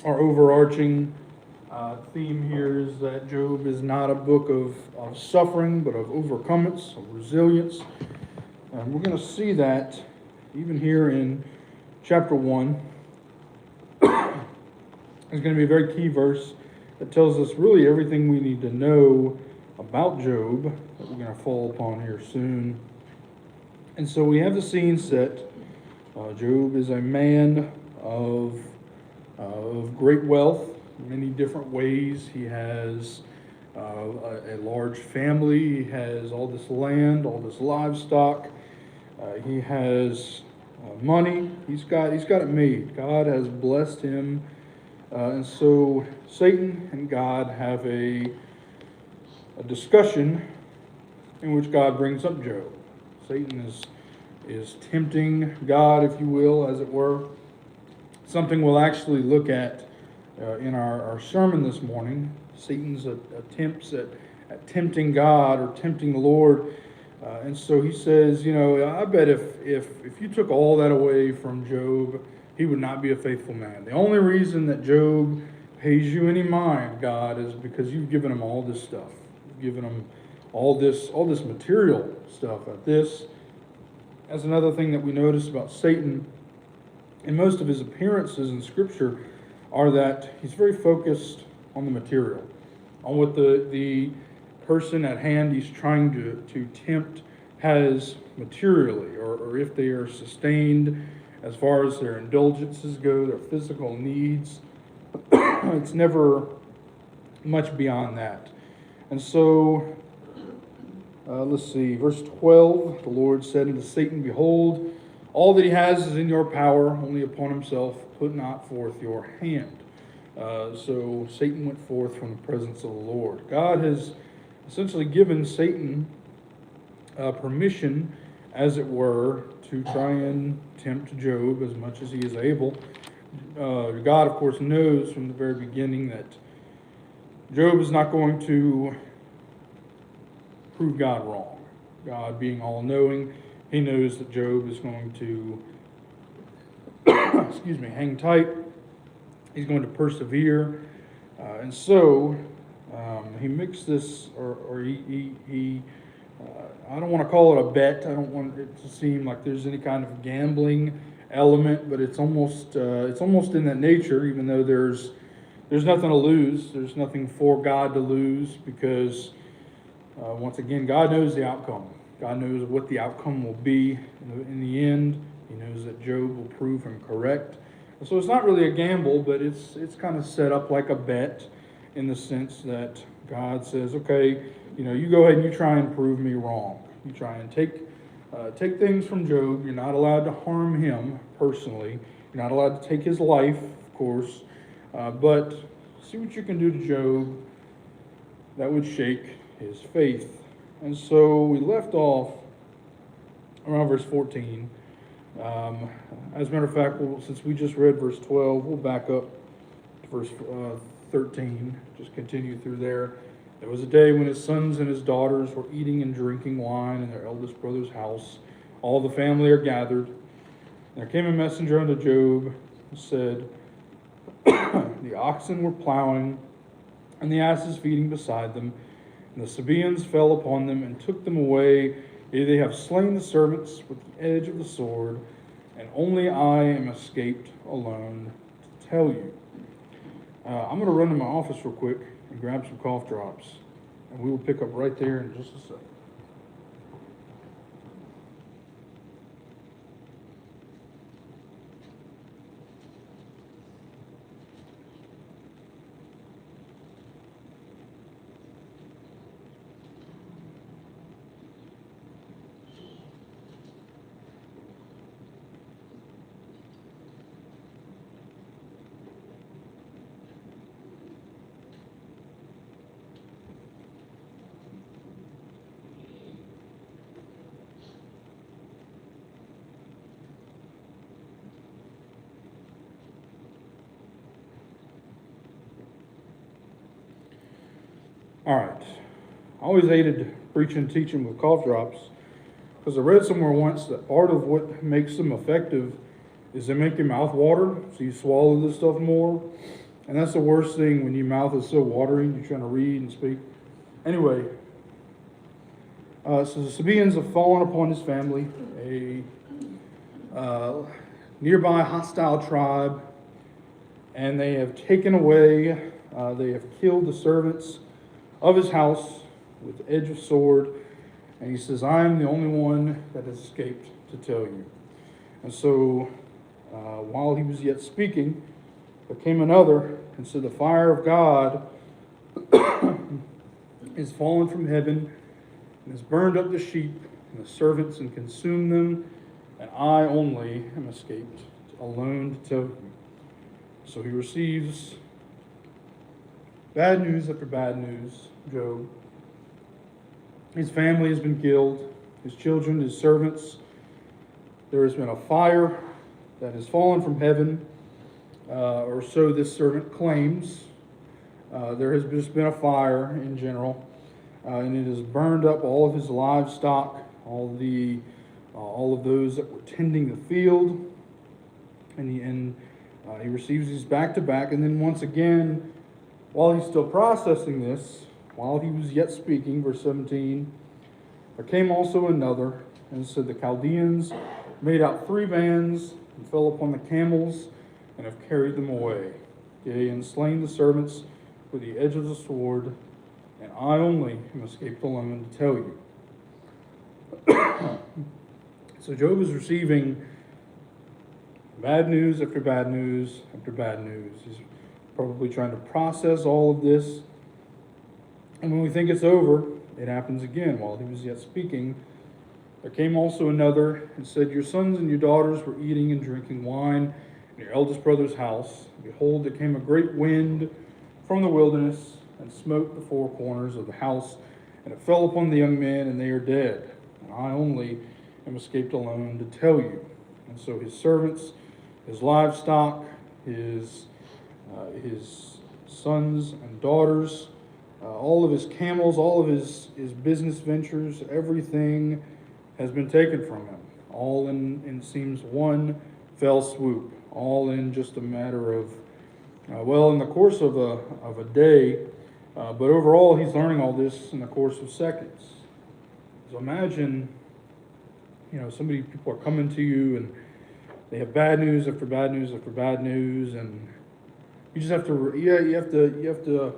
Our overarching theme here is that Job is not a book of suffering, but of overcomance, of resilience. And we're going to see that even here in chapter 1. There's going to be a very key verse that tells us really everything we need to know about Job that we're going to fall upon here soon. And so we have the scene set. Job is a man of great wealth, many different ways. He has a large family. He has all this land, all this livestock. He has money. He's got it made. God has blessed him, and so Satan and God have a discussion in which God brings up Job. Satan is tempting God, if you will, as it were. Something we'll actually look at in our sermon this morning. Satan's attempts at tempting God or tempting the Lord. And so he says, I bet if you took all that away from Job, he would not be a faithful man. The only reason that Job pays you any mind, God, is because you've given him all this stuff. You've given him all this material stuff. That's another thing that we notice about Satan. And most of his appearances in Scripture are that he's very focused on the material, on what the person at hand he's trying to tempt has materially, or if they are sustained as far as their indulgences go, their physical needs. It's never much beyond that. And so, let's see, verse 12, the Lord said unto Satan, Behold, all that he has is in your power, only upon himself put not forth your hand. So Satan went forth from the presence of the Lord. God has essentially given Satan permission, as it were, to try and tempt Job as much as he is able. God, of course, knows from the very beginning that Job is not going to prove God wrong. God being all-knowing, he knows that Job is going to, hang tight. He's going to persevere. And so he makes this, or he I don't want to call it a bet. I don't want it to seem like there's any kind of gambling element, but it's almost in that nature, even though there's nothing to lose. There's nothing for God to lose because, once again, God knows the outcome. God knows what the outcome will be in the end. He knows that Job will prove him correct. And so it's not really a gamble, but it's kind of set up like a bet in the sense that God says, okay, you go ahead and you try and prove me wrong. You try and take things from Job. You're not allowed to harm him personally. You're not allowed to take his life, of course. But see what you can do to Job that would shake his faith. And so we left off around verse 14. As a matter of fact, since we just read verse 12, we'll back up to verse 13, just continue through there. There was a day when his sons and his daughters were eating and drinking wine in their eldest brother's house. All the family are gathered. There came a messenger unto Job and said, The oxen were plowing, and the asses feeding beside them. And the Sabaeans fell upon them and took them away. They have slain the servants with the edge of the sword, and only I am escaped alone to tell you. I'm going to run to my office real quick and grab some cough drops, and we will pick up right there in just a second. All right. I always hated preaching and teaching with cough drops because I read somewhere once that part of what makes them effective is they make your mouth water, so you swallow this stuff more. And that's the worst thing when your mouth is so watery, you're trying to read and speak. Anyway, so the Sabaeans have fallen upon his family, a nearby hostile tribe, and they have taken away, they have killed the servants of his house with the edge of sword. And he says, I am the only one that has escaped to tell you. And so, while he was yet speaking, there came another, and so the fire of God is fallen from heaven, and has burned up the sheep and the servants and consumed them, and I only am escaped, alone to tell you. So he receives bad news after bad news, Job. His family has been killed, his children, his servants. There has been a fire that has fallen from heaven, or so this servant claims. There has just been a fire in general, and it has burned up all of his livestock, all of those that were tending the field, and he receives these back to back. And then once again, while he's still processing this, while he was yet speaking, verse 17, there came also another, and said, the Chaldeans made out 3 bands, and fell upon the camels, and have carried them away, yea, and slain the servants with the edge of the sword, and I only am escaped alone to tell you. So Job is receiving bad news after bad news after bad news. He's probably trying to process all of this. And when we think it's over, it happens again. While he was yet speaking, there came also another and said, your sons and your daughters were eating and drinking wine in your eldest brother's house. Behold, there came a great wind from the wilderness and smote the 4 corners of the house, and it fell upon the young men, and they are dead. And I only am escaped alone to tell you. And so his servants, his livestock, his sons and daughters, all of his camels, all of his business ventures, everything has been taken from him. All in it seems one fell swoop. All in just a matter of, in the course of a day. But overall, he's learning all this in the course of seconds. So imagine, people are coming to you and they have bad news after bad news after bad news, and you just have to, you have to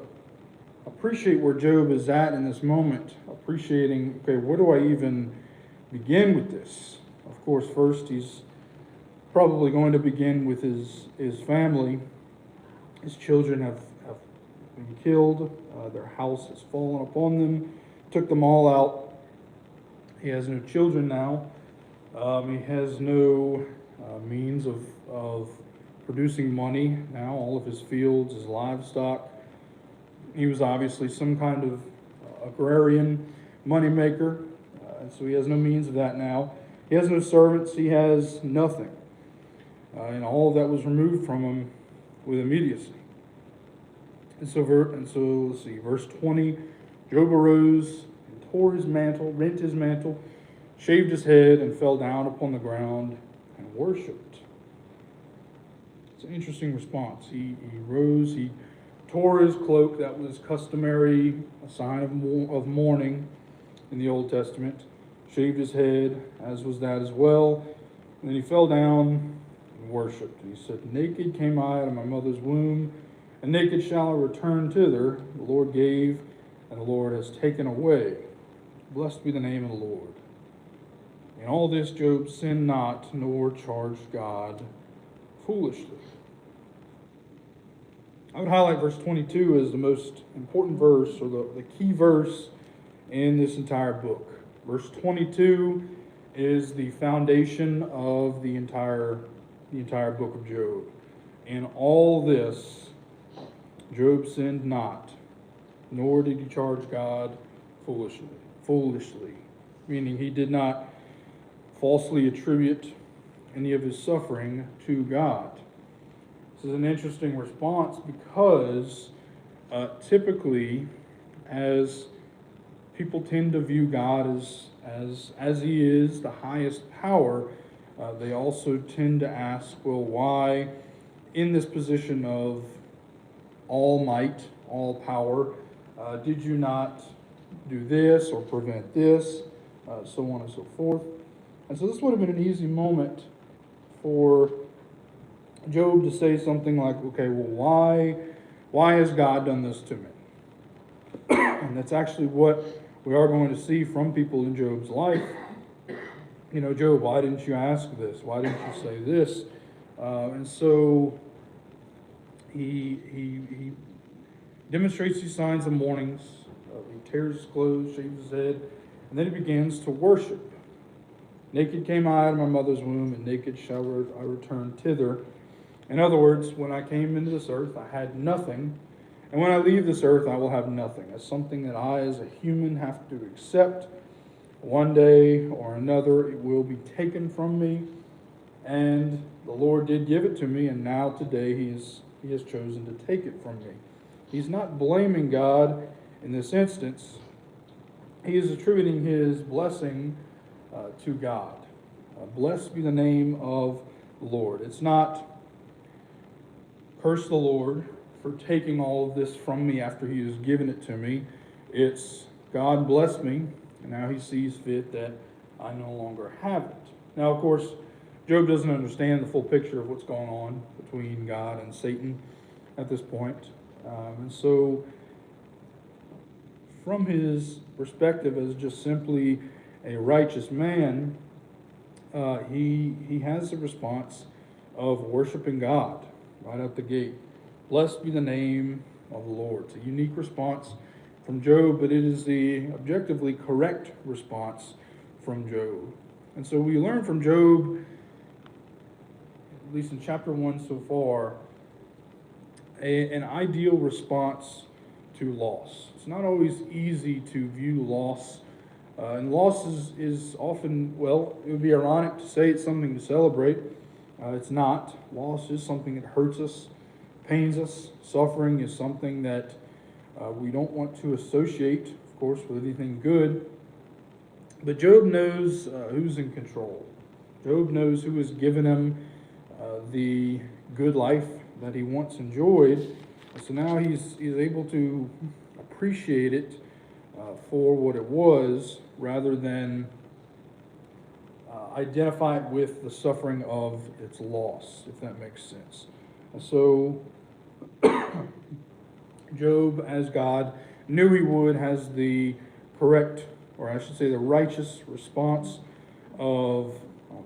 appreciate where Job is at in this moment. Appreciating, okay, where do I even begin with this? Of course, first he's probably going to begin with his family. His children have been killed. Their house has fallen upon them, took them all out. He has no children now. He has no means of producing money now. All of his fields, his livestock. He was obviously some kind of agrarian moneymaker, and so he has no means of that now. He has no servants. He has nothing. And all of that was removed from him with immediacy. And so let's see, verse 20, Job arose and tore his mantle, rent his mantle, shaved his head, and fell down upon the ground and worshipped. It's an interesting response. He rose, he tore his cloak. That was customary, a sign of mourning in the Old Testament. Shaved his head, as was that as well. And then he fell down and worshipped. And he said, naked came I out of my mother's womb, and naked shall I return thither. The Lord gave, and the Lord has taken away. Blessed be the name of the Lord. In all this Job sinned not, nor charged God foolishly. I would highlight verse 22 as the most important verse, or the key verse in this entire book. Verse 22 is the foundation of the entire book of Job. In all this, Job sinned not, nor did he charge God foolishly, meaning he did not falsely attribute any of his suffering to God. This is an interesting response because typically, as people tend to view God as he is the highest power, they also tend to ask, well, why in this position of all might, all power? Did you not do this or prevent this? So on and so forth. And so this would have been an easy moment for Job to say something like, okay, well, why has God done this to me? And that's actually what we are going to see from people in Job's life. You know, Job, why didn't you ask this? Why didn't you say this? And so he demonstrates these signs of mournings. He tears his clothes, shaves his head, and then he begins to worship. Naked came I out of my mother's womb, and naked shall I return thither. In other words, when I came into this earth, I had nothing, and when I leave this earth, I will have nothing. It's something that I, as a human, have to accept. One day or another, it will be taken from me, and the Lord did give it to me, and now today He has chosen to take it from me. He's not blaming God in this instance. He is attributing his blessing to God. Blessed be the name of the Lord. It's not curse the Lord for taking all of this from me after He has given it to me. It's God bless me, and now He sees fit that I no longer have it. Now, of course, Job doesn't understand the full picture of what's going on between God and Satan at this point. And so, from his perspective as just simply a righteous man, he has the response of worshiping God right out the gate. Blessed be the name of the Lord. It's a unique response from Job, but it is the objectively correct response from Job. And so we learn from Job, at least in chapter 1 so far, an ideal response to loss. It's not always easy to view loss. And loss is often, well, it would be ironic to say it's something to celebrate. It's not. Loss is something that hurts us, pains us. Suffering is something that we don't want to associate, of course, with anything good. But Job knows who's in control. Job knows who has given him the good life that he once enjoyed. So now he's able to appreciate it for what it was, rather than identify it with the suffering of its loss, if that makes sense. And so Job, as God knew he would, has the correct, or I should say the righteous response of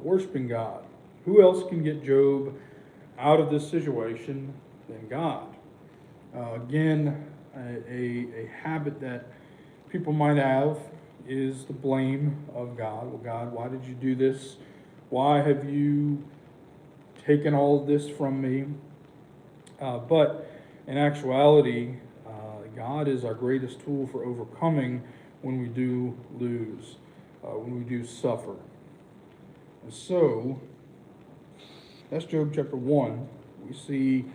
worshiping God. Who else can get Job out of this situation than God? Again, a habit that people might have is the blame of God. Well, God, why did you do this? Why have you taken all of this from me? But in actuality, God is our greatest tool for overcoming when we do lose, when we do suffer. And so, that's Job chapter 1. We see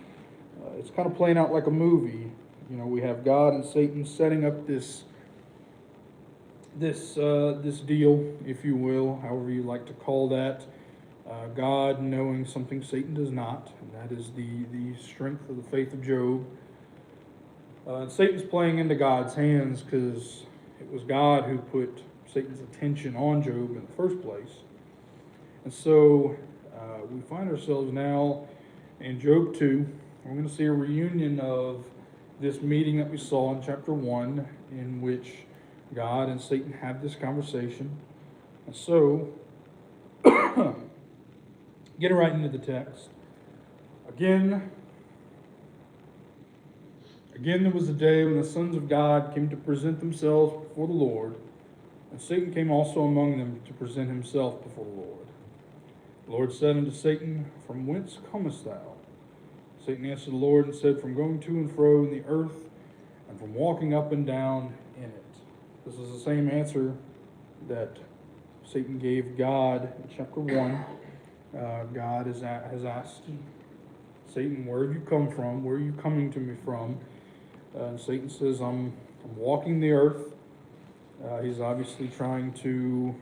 it's kind of playing out like a movie. You know, we have God and Satan setting up this deal, if you will, however you like to call that. God knowing something Satan does not, and that is the strength of the faith of Job. Satan's playing into God's hands because it was God who put Satan's attention on Job in the first place. And so we find ourselves now in Job 2. We're going to see a reunion of this meeting that we saw in chapter 1, in which God and Satan have this conversation. And so, getting right into the text. Again, there was a day when the sons of God came to present themselves before the Lord, and Satan came also among them to present himself before the Lord. The Lord said unto Satan, From whence comest thou? Satan answered the Lord and said, From going to and fro in the earth, and from walking up and down in it. This is the same answer that Satan gave God in chapter 1. God has asked Satan, where have you come from? Where are you coming to me from? And Satan says, I'm walking the earth. He's obviously trying to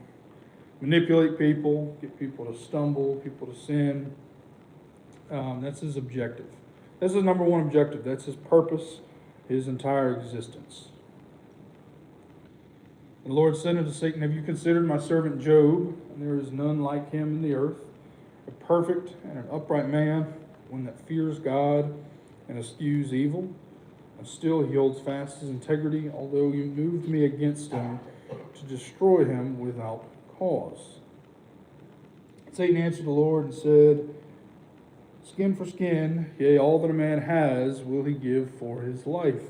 manipulate people, get people to stumble, people to sin. That's his objective. That's his number one objective. That's his purpose, his entire existence. And the Lord said unto Satan, Have you considered my servant Job? And there is none like him in the earth, a perfect and an upright man, one that fears God and eschews evil. And still he holds fast his integrity, although you moved me against him to destroy him without cause. Satan answered the Lord and said, Skin for skin, yea, all that a man has will he give for his life.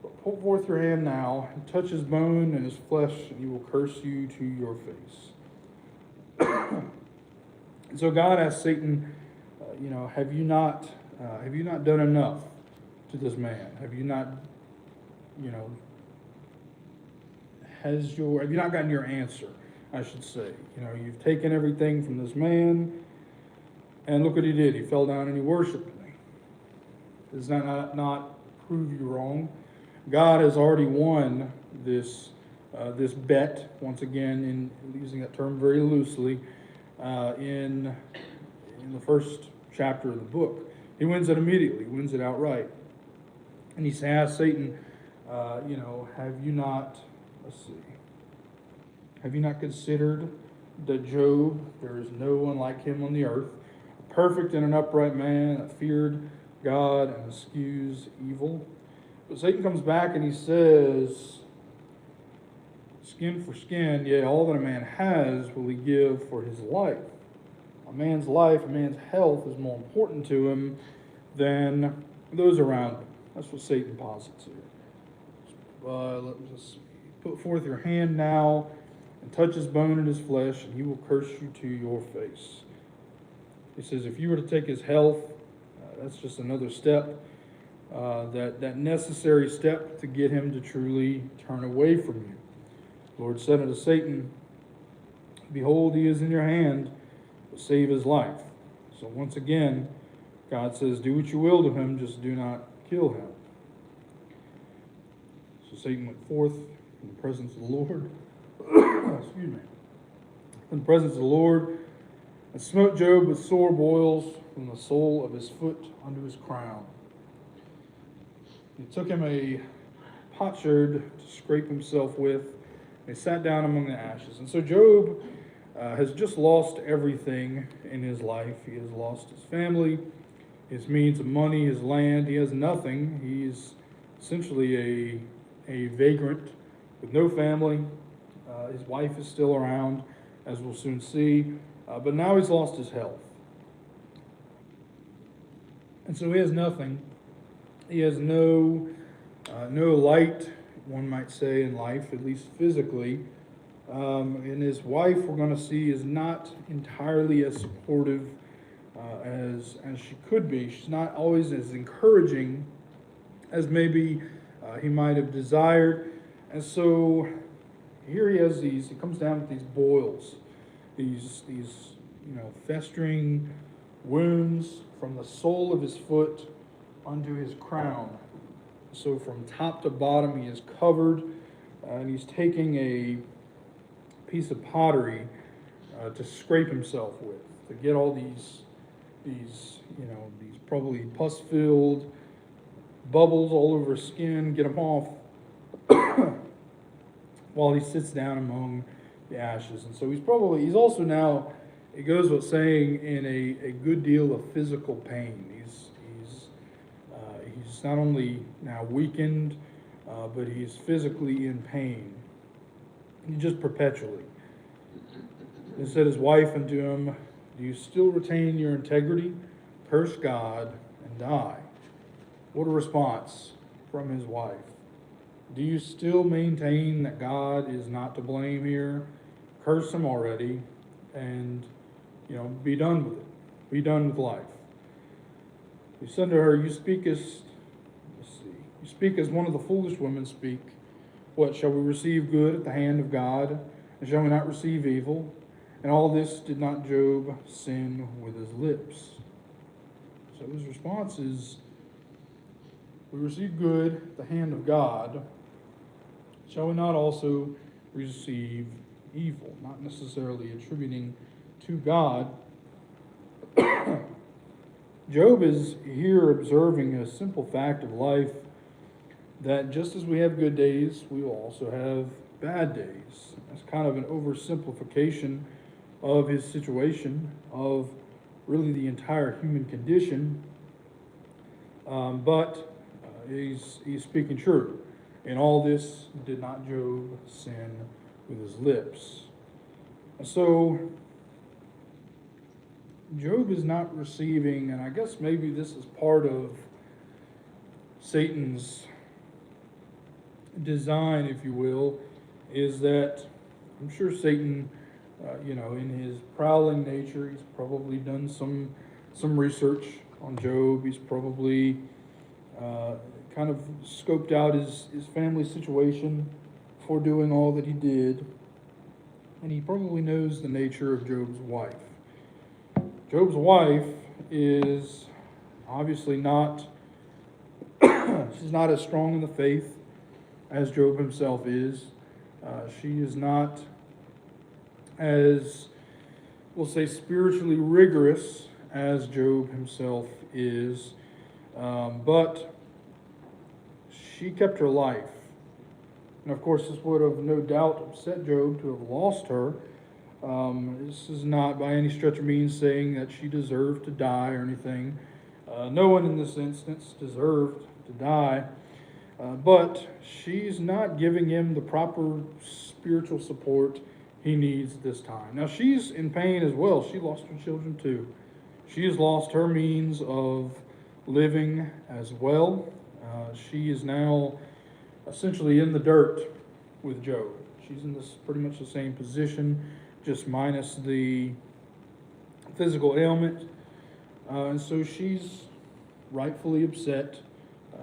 But put forth your hand now, and touch his bone and his flesh, and he will curse you to your face. And so God asked Satan, have you not done enough to this man? Have you not, have you not gotten your answer, I should say? You've taken everything from this man, and look what he did. He fell down and he worshiped me. Does that not prove you wrong? God has already won this bet, once again, in using that term very loosely, in the first chapter of the book. He wins it immediately, wins it outright. And he asked Satan, have you not, have you not considered that Job, there is no one like him on the earth, a perfect and an upright man that feared God and eschews evil? But Satan comes back and he says, Skin for skin, yea, all that a man has will he give for his life. A man's life, a man's health is more important to him than those around him. That's what Satan posits here. Let's see. Put forth your hand now and touch his bone and his flesh, and he will curse you to your face. He says if you were to take his health, that's just another step, that necessary step to get him to truly turn away from you. The Lord said unto Satan, Behold, he is in your hand, but save his life. So once again, God says, do what you will to him, just do not kill him. So Satan went forth in the presence of the Lord, in the presence of the Lord, and smote Job with sore boils from the sole of his foot unto his crown. He took him a potsherd to scrape himself with, and he sat down among the ashes. And so Job has just lost everything in his life. He has lost his family, his means of money, his land. He has nothing. He's essentially a vagrant with no family. His wife is still around, as we'll soon see. But now he's lost his health. And so he has nothing. He has no light, one might say, in life, at least physically. And his wife, we're going to see, is not entirely as supportive as she could be. She's not always as encouraging as maybe he might have desired. And so here he comes down with these boils, these festering wounds from the sole of his foot unto his crown. So from top to bottom he is covered, and he's taking a piece of pottery to scrape himself with, to get all these probably pus-filled bubbles all over his skin, get them off while he sits down among the ashes. And so he's also now, it goes without saying, in a good deal of physical pain. He's not only now weakened, but he's physically in pain, just perpetually. He said his wife unto him, Do you still retain your integrity? Curse God and die. What a response from his wife. Do you still maintain that God is not to blame here? Curse him already and, be done with it. Be done with life. He said to her, You speak as one of the foolish women speak. What, shall we receive good at the hand of God, and shall we not receive evil? And all this did not Job sin with his lips. So his response is, we receive good at the hand of God, shall we not also receive evil? Not necessarily attributing to God Job is here observing a simple fact of life, that just as we have good days, we will also have bad days. That's kind of an oversimplification of his situation, of really the entire human condition. But he's speaking true. In all this did not Job sin with his lips. And so Job is not receiving, and I guess maybe this is part of Satan's design, if you will, is that I'm sure Satan, in his prowling nature, he's probably done some research on Job. He's probably kind of scoped out his family situation for doing all that he did, and he probably knows the nature of Job's wife. Job's wife is obviously not, she's not as strong in the faith as Job himself is. She is not as, we'll say, spiritually rigorous as Job himself is, but she kept her life. And of course, this would have no doubt upset Job to have lost her. This is not by any stretch of means saying that she deserved to die or anything. No one in this instance deserved to die. But she's not giving him the proper spiritual support he needs this time. Now, she's in pain as well. She lost her children too. She has lost her means of living as well. She is now essentially in the dirt with Job. She's in this pretty much the same position, just minus the physical ailment. And so she's rightfully upset.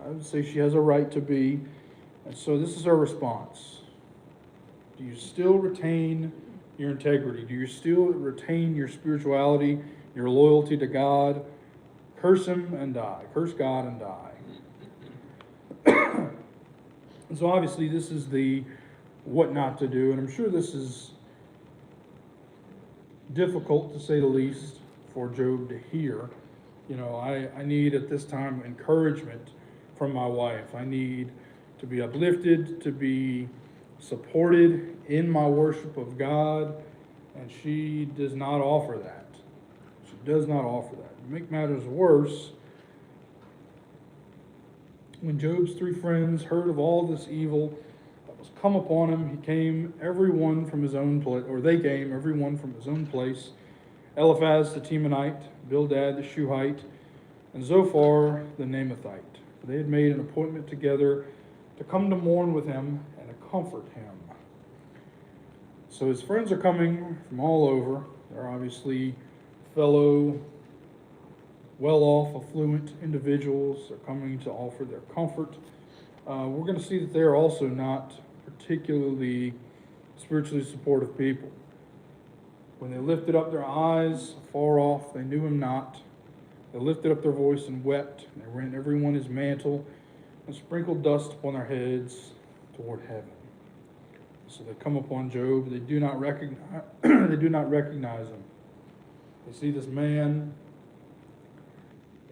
I would say she has a right to be. And so this is her response. Do you still retain your integrity? Do you still retain your spirituality, your loyalty to God? Curse him and die. Curse God and die. And so obviously this is the what not to do. And I'm sure this is difficult, to say the least, for Job to hear. I need at this time encouragement from my wife. I need to be uplifted, to be supported in my worship of God, and she does not offer that. She does not offer that. To make matters worse, when Job's three friends heard of all this evil that was come upon him, he came every one from his own place, or they came every one from his own place. Eliphaz the Temanite, Bildad the Shuhite, and Zophar the Naamathite. They had made an appointment together to come to mourn with him and to comfort him. So his friends are coming from all over. They're obviously fellow, well-off, affluent individuals. They're coming to offer their comfort. We're going to see that they're also not particularly spiritually supportive people. When they lifted up their eyes far off, they knew him not. They lifted up their voice and wept. And they rent every one his mantle and sprinkled dust upon their heads toward heaven. So they come upon Job. They do not recognize. They do not recognize him. They see this man.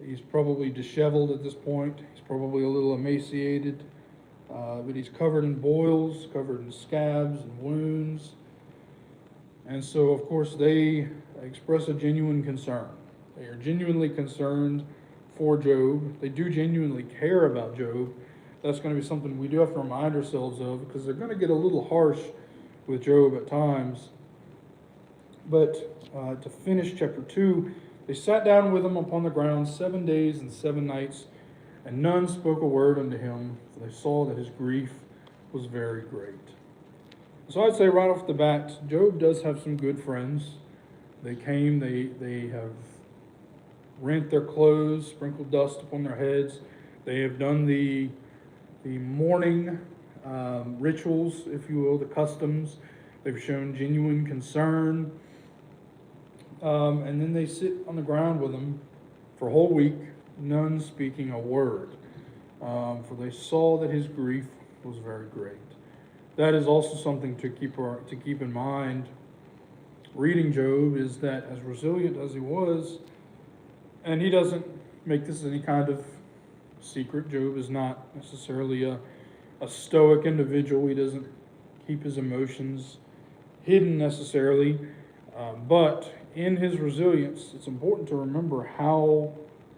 He's probably disheveled at this point. He's probably a little emaciated, but he's covered in boils, covered in scabs and wounds. And so, of course, they express a genuine concern. They are genuinely concerned for Job. They do genuinely care about Job. That's going to be something we do have to remind ourselves of, because they're going to get a little harsh with Job at times. But to finish chapter 2, they sat down with him upon the ground 7 days and 7 nights, and none spoke a word unto him, for they saw that his grief was very great. So I'd say right off the bat, Job does have some good friends. They came, they have rent their clothes, sprinkled dust upon their heads. They have done the mourning rituals, if you will, the customs. They've shown genuine concern. And then they sit on the ground with him for a whole week, none speaking a word. For they saw that his grief was very great. That is also something to keep in mind. Reading Job is that as resilient as he was, and he doesn't make this any kind of secret. Job is not necessarily a stoic individual. He doesn't keep his emotions hidden necessarily. But in his resilience, it's important to remember how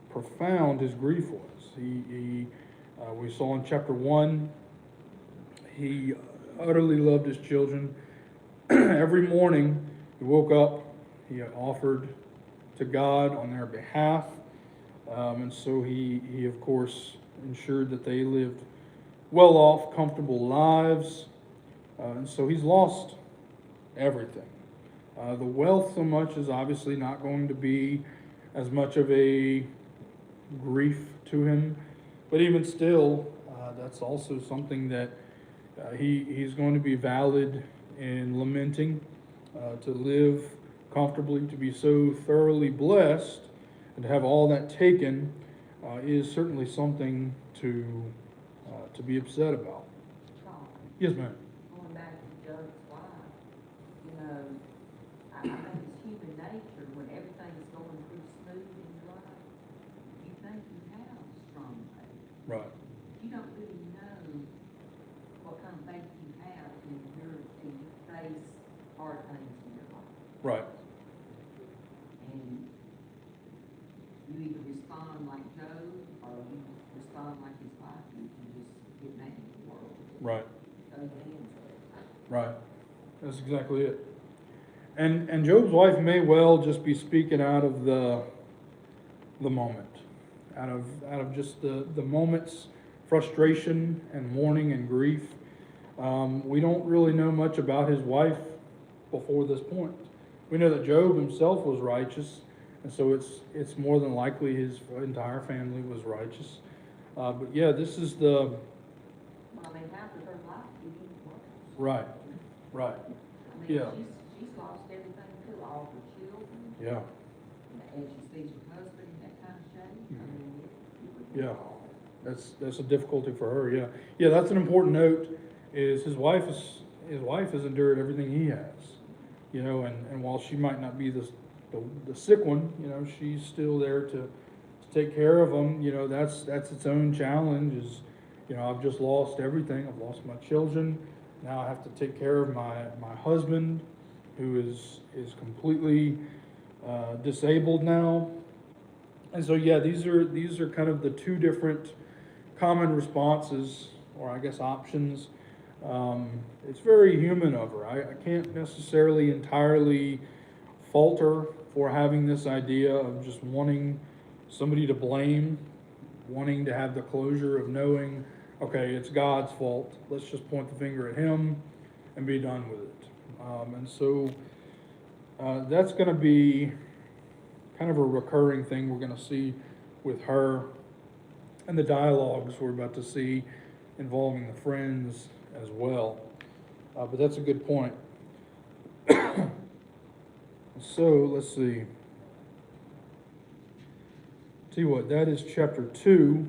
profound his grief was. We saw in chapter 1, he utterly loved his children. Every morning he woke up, he offered to God on their behalf. And so he, of course, ensured that they lived well off, comfortable lives. And so he's lost everything. The wealth so much is obviously not going to be as much of a grief to him. But even still, that's also something that he's going to be valid in lamenting, to live comfortably, to be so thoroughly blessed, and to have all that taken is certainly something to be upset about. Tom, Yes, ma'am. going back to Job's wife, you know, I think it's human nature when everything is going through smooth in your life, you think you have strong faith. Right. You don't really know what kind of faith you have when you face hard things in your life. Right. And you either respond like Job or you respond like his wife, and you just get mad at the world. Right. Throw your hands up. Right. That's exactly it. And Job's wife may well just be speaking out of the moment, out of just the moment's frustration and mourning and grief. We don't really know much about his wife before this point. We know that Job himself was righteous, and so it's more than likely his entire family was righteous. But yeah, this is the Well, I mean, how could her life be any worse? right, right, I mean, Yeah. she's lost everything too, all her children, yeah, and she sees her husband in that kind of shape. I mean, it would be Yeah. awful. that's a difficulty for her. Yeah, yeah, that's an important note. Is his wife has endured everything he has, and while she might not be the sick one, she's still there to take care of him. That's its own challenge. I've just lost everything. I've lost my children. Now I have to take care of my husband, who is completely disabled now. And so yeah, these are kind of the two different common responses, or I guess options. It's very human of her. I can't necessarily entirely fault her for having this idea of just wanting somebody to blame, wanting to have the closure of knowing, okay, it's God's fault. Let's just point the finger at him and be done with it. And so that's going to be kind of a recurring thing we're going to see with her and the dialogues we're about to see involving the friends as well. But that's a good point. So let's see. Tell you what, that is chapter 2.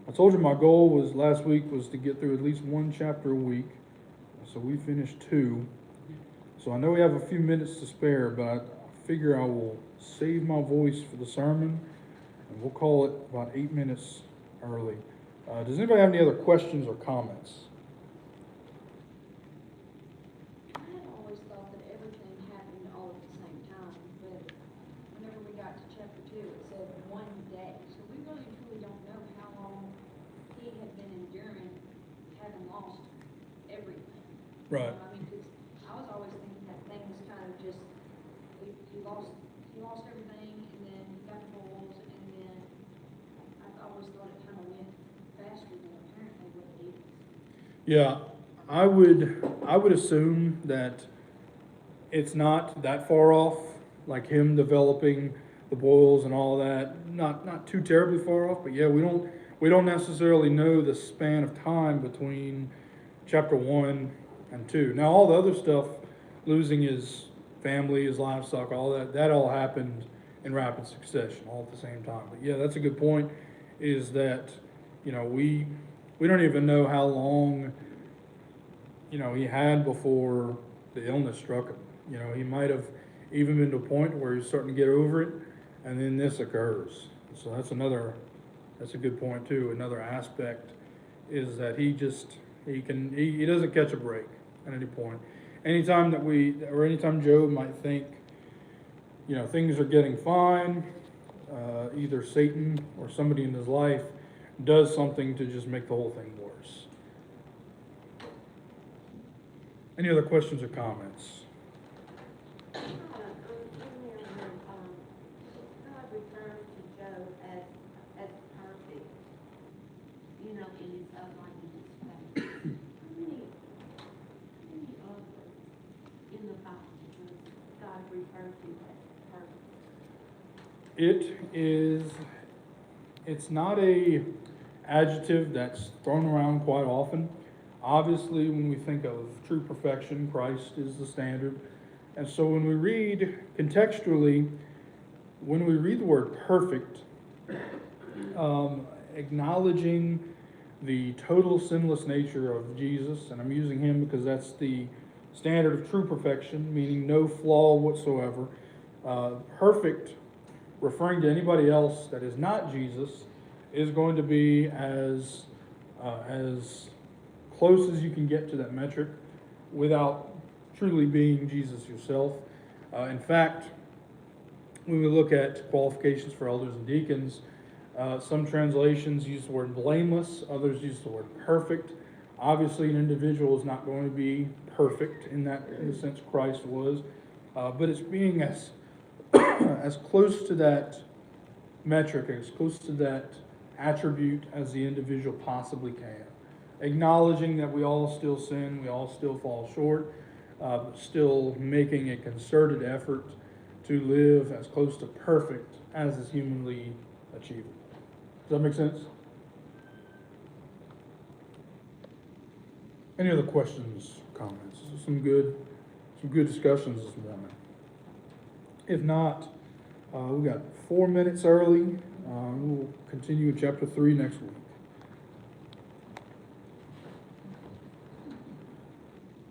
I told you my goal was last week was to get through at least one chapter a week. So we finished 2. So I know we have a few minutes to spare, but I figure I will save my voice for the sermon, and we'll call it about 8 minutes early. Does anybody have any other questions or comments? I had always thought that everything happened all at the same time, but whenever we got to chapter 2, it said one day. So we really truly don't know how long he had been enduring having lost everything. Right. I mean, 'cause I was always thinking that things kind of just, he lost everything, and then he got the boils, and then I've always thought it kind of went faster than apparently what it is. Yeah, I would assume that it's not that far off, like him developing the boils and all that. Not too terribly far off, but yeah, we don't necessarily know the span of time between chapter 1 and 2. Now all the other stuff, losing his family, his livestock, all that all happened in rapid succession, all at the same time. But yeah, that's a good point, is that, we don't even know how long, he had before the illness struck him. He might have even been to a point where he's starting to get over it, and then this occurs. So that's a good point too. Another aspect is that he doesn't catch a break at any point. Anytime anytime Job might think, things are getting fine, either Satan or somebody in his life does something to just make the whole thing worse. Any other questions or comments? God refers to Job as perfect, in his uprightness face. How many others in the Bible does God refer to as perfect? It's not a adjective that's thrown around quite often. Obviously, when we think of true perfection, Christ is the standard. And so when we read contextually, when we read the word perfect, acknowledging the total sinless nature of Jesus, and I'm using him because that's the standard of true perfection, meaning no flaw whatsoever. Perfect, referring to anybody else that is not Jesus, is going to be as close as you can get to that metric without truly being Jesus yourself. In fact, when we look at qualifications for elders and deacons, some translations use the word blameless, others use the word perfect. Obviously, an individual is not going to be perfect in the sense Christ was, but it's being as close to that metric, as close to that attribute as the individual possibly can. Acknowledging that we all still sin, we all still fall short, but still making a concerted effort to live as close to perfect as is humanly achievable. Does that make sense? Any other questions, comments? Some good discussions this morning. If not, we got 4 minutes early. We'll continue chapter 3 next week.